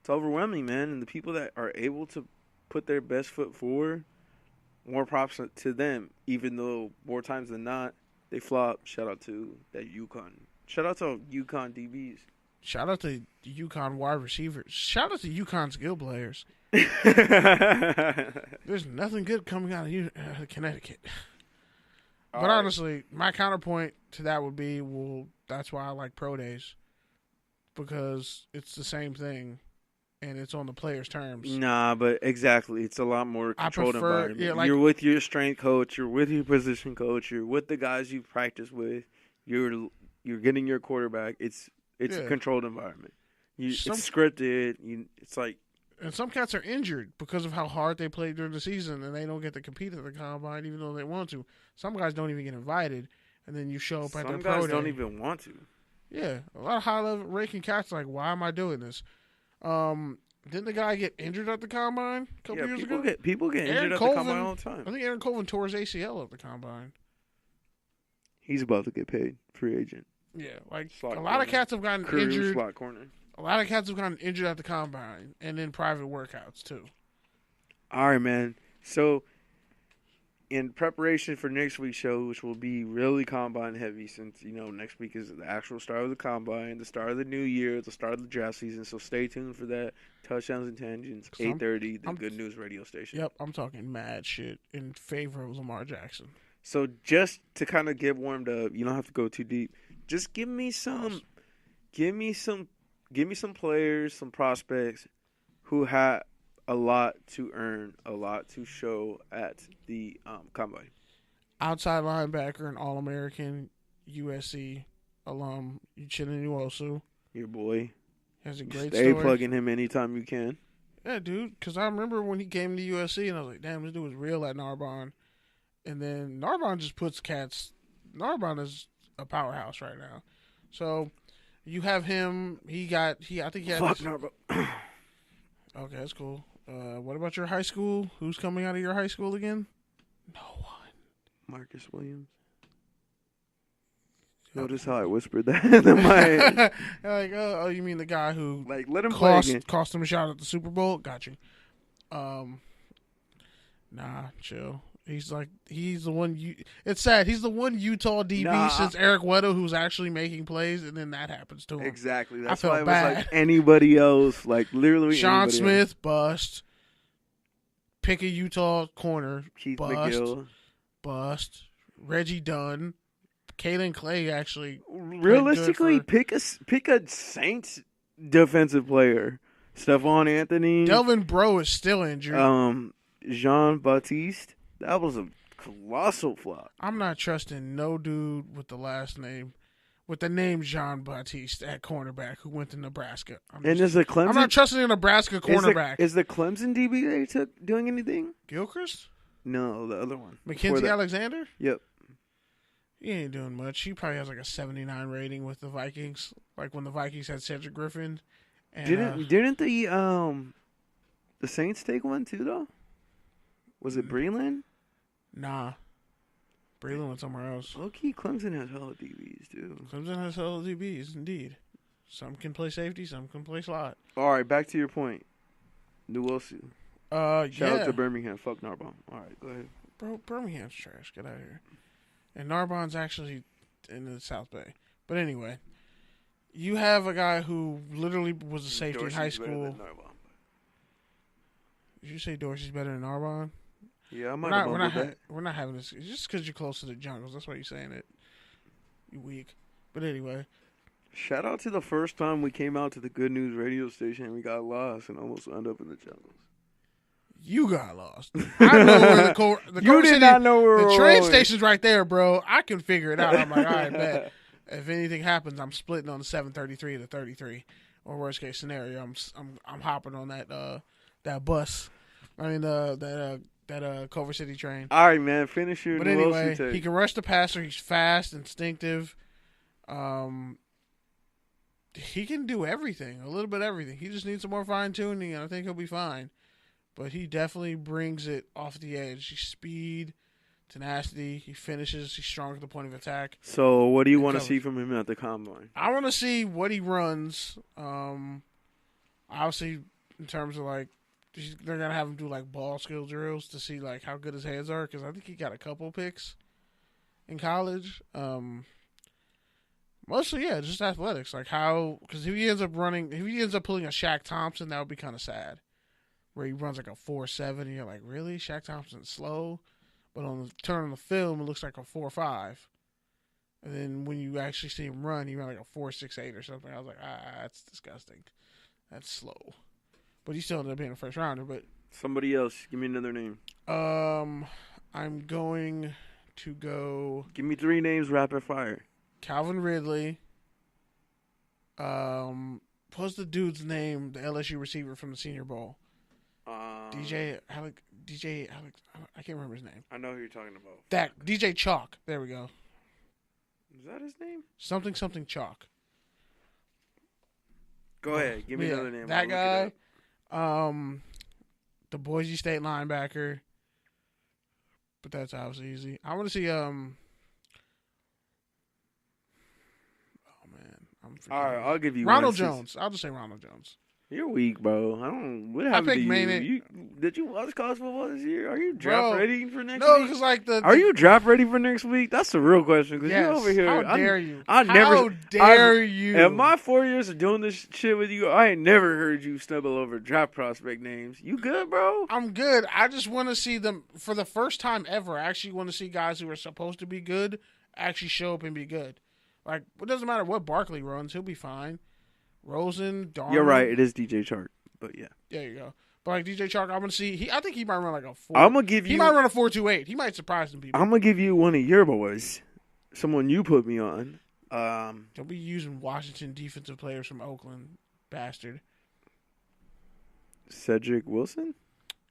It's overwhelming, man. And the people that are able to put their best foot forward, more props to them. Even though more times than not, they flop. Shout out to that UConn. Shout out to UConn DBs. Shout out to UConn wide receivers. Shout out to UConn skill players. There's nothing good coming out of Connecticut. But honestly, my counterpoint to that would be, well, that's why I like pro days. Because it's the same thing, and it's on the player's terms. Nah, but exactly. It's a lot more controlled environment. Yeah, like, you're with your strength coach. You're with your position coach. You're with the guys you practice with. You're getting your quarterback. It's a controlled environment. It's scripted. It's like... And some cats are injured because of how hard they played during the season, and they don't get to compete at the combine even though they want to. Some guys don't even get invited, and then you show up at their pro day. Some guys don't even want to. Yeah, a lot of high-level ranking cats are like, why am I doing this? Didn't the guy get injured at the combine a couple years ago? People get injured at the combine all the time. I think Aaron Colvin tore his ACL at the combine. He's about to get paid. Free agent. Yeah, like a lot of cats have gotten injured. Slot corner. A lot of cats have gotten injured at the combine and in private workouts too. All right, man. So, in preparation for next week's show, which will be really combine heavy, since next week is the actual start of the combine, the start of the new year, the start of the draft season. So stay tuned for that. Touchdowns and tangents, 8:30, the Good News radio station. Yep, I'm talking mad shit in favor of Lamar Jackson. So just to kind of get warmed up, you don't have to go too deep. Just give me some players, some prospects who had a lot to earn, a lot to show at the combine. Outside linebacker and All-American USC alum Uchenna Nwosu. Your boy. Has a great Stay story. plugging him anytime you can. Yeah, dude, because I remember when he came to USC and I was like, damn, this dude was real at Narbonne. And then Narbonne just puts cats. Narbonne is a powerhouse right now. So you have him. I think he had. Fuck Narbonne. Okay, that's cool. What about your high school? Who's coming out of your high school again? No one. Marcus Williams. Notice how I whispered that in my head. Like, oh, you mean the guy who let him play again. Cost him a shot at the Super Bowl? Got you. Nah, chill. He's the one. It's sad. He's the one Utah DB since Eric Weddle who's actually making plays, and then that happens to him. Exactly. That's why it was like anybody else, like literally. Sean Smith bust. Pick a Utah corner. Keith bust. McGill Bust. Reggie Dunn. Kalen Clay actually. Realistically, pick a Saints defensive player. Stephon Anthony. Delvin Breaux is still injured. Jean Baptiste. That was a colossal flop. I'm not trusting no dude with the name Jean Baptiste at cornerback who went to Nebraska. I'm not trusting a Nebraska cornerback. Is the Clemson DB they took doing anything? Gilchrist? No, the other one. Mackenzie Alexander? Yep. He ain't doing much. He probably has like a 79 rating with the Vikings. Like when the Vikings had Cedric Griffin. And, didn't the Saints take one too though? Was it Breland? Nah. Breland went somewhere else. Low-key, Clemson has hella DBs, too. Clemson has hella DBs, indeed. Some can play safety, some can play slot. All right, back to your point. Nwosu. Shout out to Birmingham. Fuck Narbonne. All right, go ahead. Bro, Birmingham's trash. Get out of here. And Narbonne's actually in the South Bay. But anyway, you have a guy who literally was a safety in high school. Did you say Dorsey's better than Narbonne? Yeah, I might have bumped that. We're not having this. It's just because you're close to the jungles. That's why you're saying it. You weak. But anyway. Shout out to the first time we came out to the Good News radio station and we got lost and almost ended up in the jungles. You got lost. I know where you did not know where the train station's right there, bro. I can figure it out. I'm like, all right, bet. If anything happens, I'm splitting on the 733 to 33. Or worst case scenario, I'm hopping on that bus. I mean that Culver City train. All right, man. Finish your. But anyway, he can rush the passer. He's fast, instinctive. He can do everything, a little bit of everything. He just needs some more fine tuning, and I think he'll be fine. But he definitely brings it off the edge. He's speed, tenacity. He finishes. He's strong at the point of attack. So, what do you want to see from him at the combine? I want to see what he runs. Obviously, in terms of like they're gonna have him do like ball skill drills to see like how good his hands are because I think he got a couple picks in college. Mostly, yeah, just athletics. Like how, because if he ends up pulling a Shaq Thompson, that would be kind of sad. Where he runs like a 4.7, and you're like, really? Shaq Thompson's slow? But on the film, it looks like a 4.5. And then when you actually see him run, he ran like a 4.68 or something. I was like, that's disgusting. That's slow. But he still ended up being a first rounder. But somebody else, give me another name. I'm going to go. Give me 3 names, rapid fire. Calvin Ridley. What's the dude's name? The LSU receiver from the Senior Bowl. DJ Alex. I can't remember his name. I know who you're talking about. That DJ Chalk. There we go. Is that his name? Something Chalk. Go ahead. Give me another name. That guy. The Boise State linebacker. But that's obviously easy. I want to see all right, I'll give you Ronald Jones. I'll just say Ronald Jones. You're weak, bro. What happened to you? Did you watch college football this year? Are you draft ready for next week? No, because like Are you draft ready for next week? That's the real question. Because you're over here. How dare you? How dare you? In my 4 years of doing this shit with you, I ain't never heard you stumble over draft prospect names. You good, bro? I'm good. I just want to see them for the first time ever. I actually want to see guys who are supposed to be good actually show up and be good. Like, it doesn't matter what Barkley runs, he'll be fine. Rosen, Darnold. You're right, it is DJ Chark, but yeah. There you go. But like DJ Chark, I'm gonna see. I think he might run like a 4. He might run a 4.28. He might surprise some people. I'm gonna give you one of your boys, someone you put me on. Don't be using Washington defensive players from Oakland, bastard. Cedric Wilson.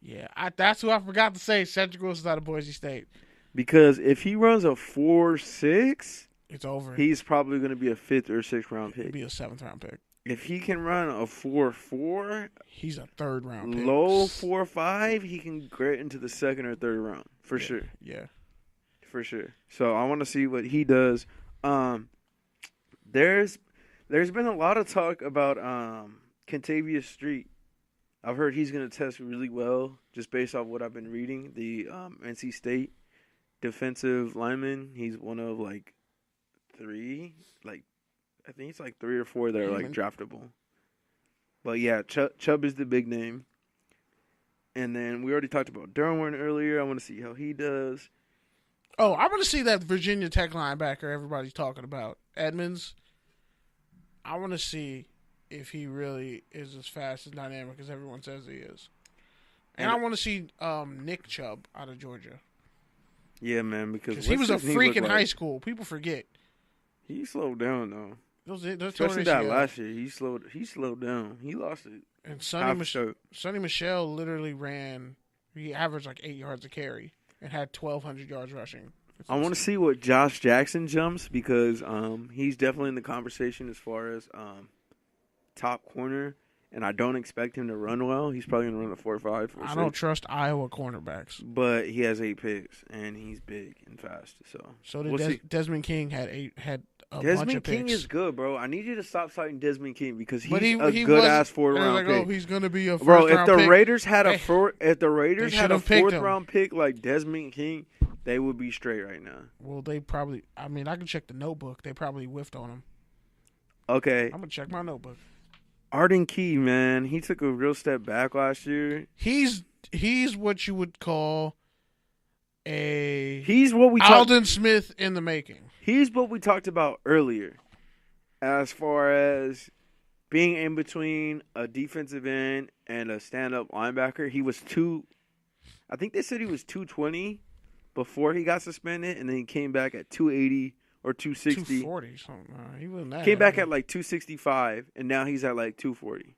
Yeah, that's who I forgot to say. Cedric Wilson's out of Boise State. Because if he runs a 4.6. It's over. He's probably going to be a 5th or 6th round pick. He'll be a 7th round pick. If he can run a 4.4, he's a 3rd round pick. Low 4.5, he can get into the 2nd or 3rd round for sure. Yeah, for sure. So I want to see what he does. There's been a lot of talk about Kentavious Street. I've heard he's going to test really well, just based off what I've been reading. The NC State defensive lineman. He's one of 3, I think it's 3 or 4 that are draftable. But yeah, Chubb is the big name. And then we already talked about Derwin earlier. I want to see how he does. Oh, I want to see that Virginia Tech linebacker everybody's talking about, Edmonds. I want to see if he really is as fast and dynamic as everyone says he is. And I want to see Nick Chubb out of Georgia. Yeah, man, because he was a freak in high school. People forget. He slowed down though. Those especially that last year, he slowed down. He lost it. And Sonny Michel literally ran. He averaged 8 yards a carry and had 1,200 yards rushing. I want to see what Josh Jackson jumps because he's definitely in the conversation as far as top corner. And I don't expect him to run well. He's probably going to run a 4.5. I don't trust Iowa cornerbacks. But he has 8 picks, and he's big and fast. So did Desmond King had a bunch of picks. Desmond King is good, bro. I need you to stop citing Desmond King because he's a good-ass 4th-round pick. Oh, he's going to be a first-round pick. Bro, if the Raiders had a 4th-round pick like Desmond King, they would be straight right now. Well, they probably – I mean, I can check the notebook. They probably whiffed on him. Okay. I'm going to check my notebook. Arden Key, man, he took a real step back last year. He's what you would call Aldon Smith in the making. He's what we talked about earlier, as far as being in between a defensive end and a stand-up linebacker. He was I think they said he was 220 before he got suspended, and then he came back at 280. Or 260. 240 something. He wasn't that. Came back at 265, and now he's at 240.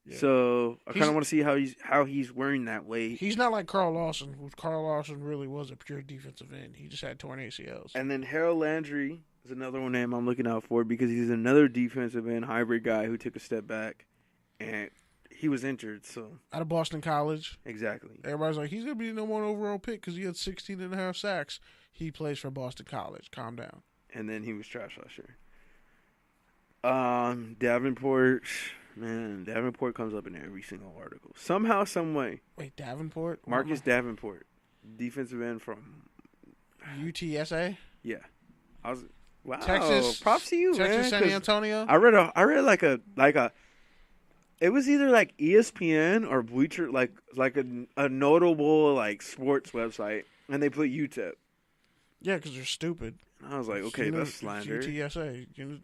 Yeah. So I kind of want to see how he's wearing that weight. He's not like Carl Lawson, who Carl Lawson really was a pure defensive end. He just had torn ACLs. And then Harold Landry is another one name I'm looking out for because he's another defensive end hybrid guy who took a step back, and he was injured. So out of Boston College. Exactly. Everybody's like, he's going to be the #1 overall pick because he had 16.5 sacks. He plays for Boston College. Calm down. And then he was trash last year. Davenport, Man, Davenport comes up in every single article. Somehow, some way. Wait, Davenport? Marcus Davenport, defensive end from UTSA? Yeah. I was wow. Texas. Props to you, Texas, man. San Antonio? I read like a it was either like ESPN or Bleacher like a notable like sports website, and they put UTEP. Yeah, because they're stupid. And I was like, okay, that's slander. It's UTSA.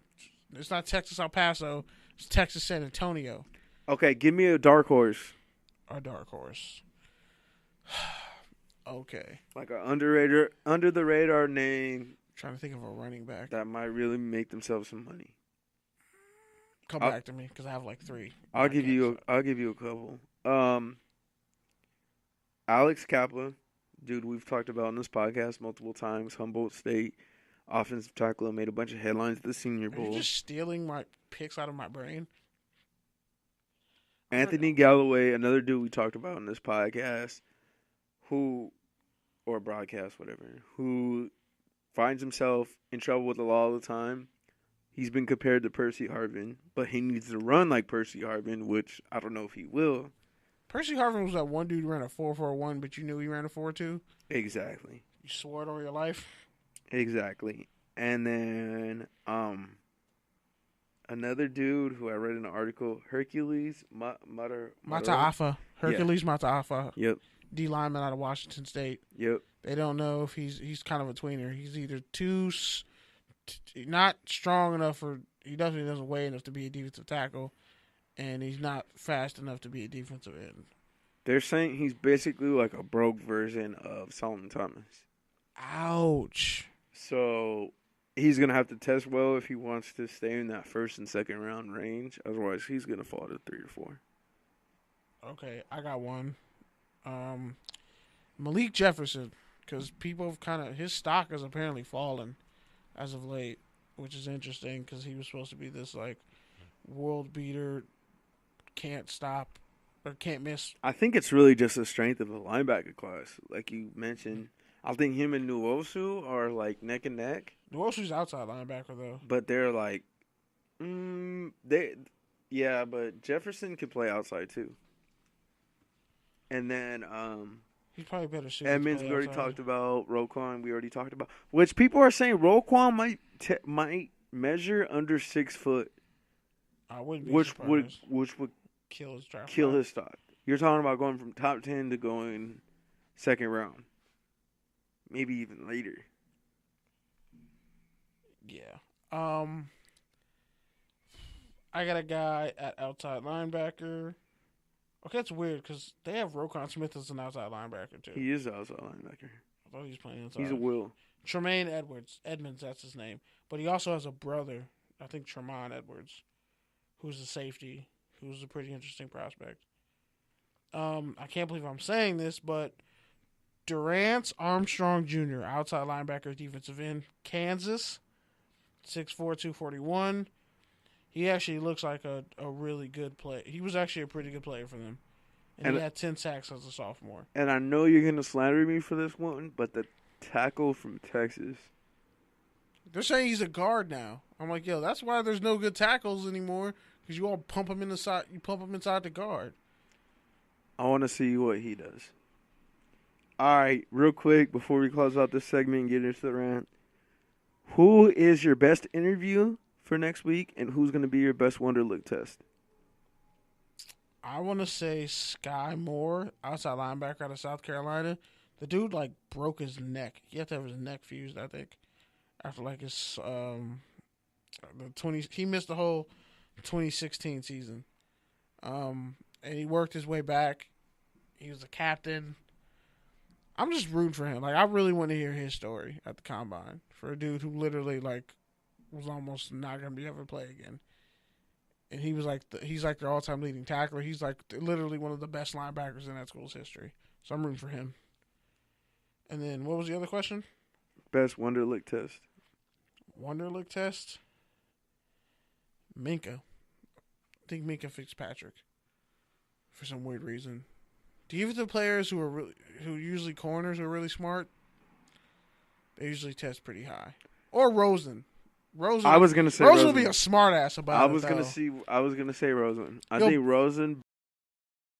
It's not Texas El Paso. It's Texas San Antonio. Okay, give me a dark horse. A dark horse. Okay. Like a under the radar name. Trying to think of a running back that might really make themselves some money. Come back to me because I have like 3. I'll give you a couple. Alex Kaplan, dude, we've talked about on this podcast multiple times. Humboldt State offensive tackle, made a bunch of headlines at the Senior Bowl. Are you just stealing my picks out of my brain? Anthony Galloway, another dude we talked about on this podcast, who finds himself in trouble with the law all the time. He's been compared to Percy Harvin, but he needs to run like Percy Harvin, which I don't know if he will. Percy Harvin was that one dude who ran a 4.41, but you knew he ran a 4.2? Exactly. You swore it on your life? Exactly. And then another dude who I read in an article, Hercules Mataafa. Hercules Mataafa. Yep. D lineman out of Washington State. Yep. They don't know if he's kind of a tweener. He's either not strong enough, or he definitely doesn't weigh enough to be a defensive tackle, and he's not fast enough to be a defensive end. They're saying he's basically like a broke version of Solomon Thomas. Ouch. So he's going to have to test well if he wants to stay in that first and second round range. Otherwise, he's going to fall to 3 or 4. Okay, I got one. Malik Jefferson, because people have his stock has apparently fallen as of late, which is interesting because he was supposed to be this like world beater, can't stop or can't miss. I think it's really just the strength of the linebacker class, like you mentioned. I think him and Nwosu are like neck and neck. Nwosu's outside linebacker though, but they're like, but Jefferson can play outside too. And then he's probably better suited. Edmonds we already talked about. Roquan we already talked about. Which people are saying Roquan might measure under 6 foot. I wouldn't be which would kill his draft. His stock. You're talking about going from top 10 to going second round. Maybe even later. Yeah. I got a guy at outside linebacker. Okay, that's weird because they have Roquan Smith as an outside linebacker too. He is an outside linebacker. I thought he was playing inside. He's a will. Tremaine Edmonds, that's his name. But he also has a brother, I think Tremont Edwards, who's a safety, who's a pretty interesting prospect. I can't believe I'm saying this, but Durance Armstrong Jr., outside linebacker, defensive end, Kansas, 6'4", 241. He actually looks like a really good player. He was actually a pretty good player for them. And he had 10 sacks as a sophomore. And I know you're going to slander me for this one, but the tackle from Texas. They're saying he's a guard now. I'm like, yo, that's why there's no good tackles anymore, because you all pump him inside. You pump him inside the guard. I want to see what he does. All right, real quick before we close out this segment and get into the rant. Who is your best interview for next week, and who's going to be your best wonder look test? I want to say Sky Moore, outside linebacker out of South Carolina. The dude broke his neck. He had to have his neck fused, I think, after his he missed the whole 2016 season. And he worked his way back. He was a captain. I'm just rooting for him. I really want to hear his story at the combine for a dude who literally was almost not going to be ever play again. And he was he's their all-time leading tackler. He's literally one of the best linebackers in that school's history. So I'm rooting for him. And then what was the other question? Best wonder look test. Wonder look test? Minka. I think Minka Fitzpatrick. For some weird reason. Defensive players who usually corners who are really smart, they usually test pretty high. Or Rosen. Rosen. I was gonna say Rosen will be a smart ass about it. I was gonna say Rosen. I think Rosen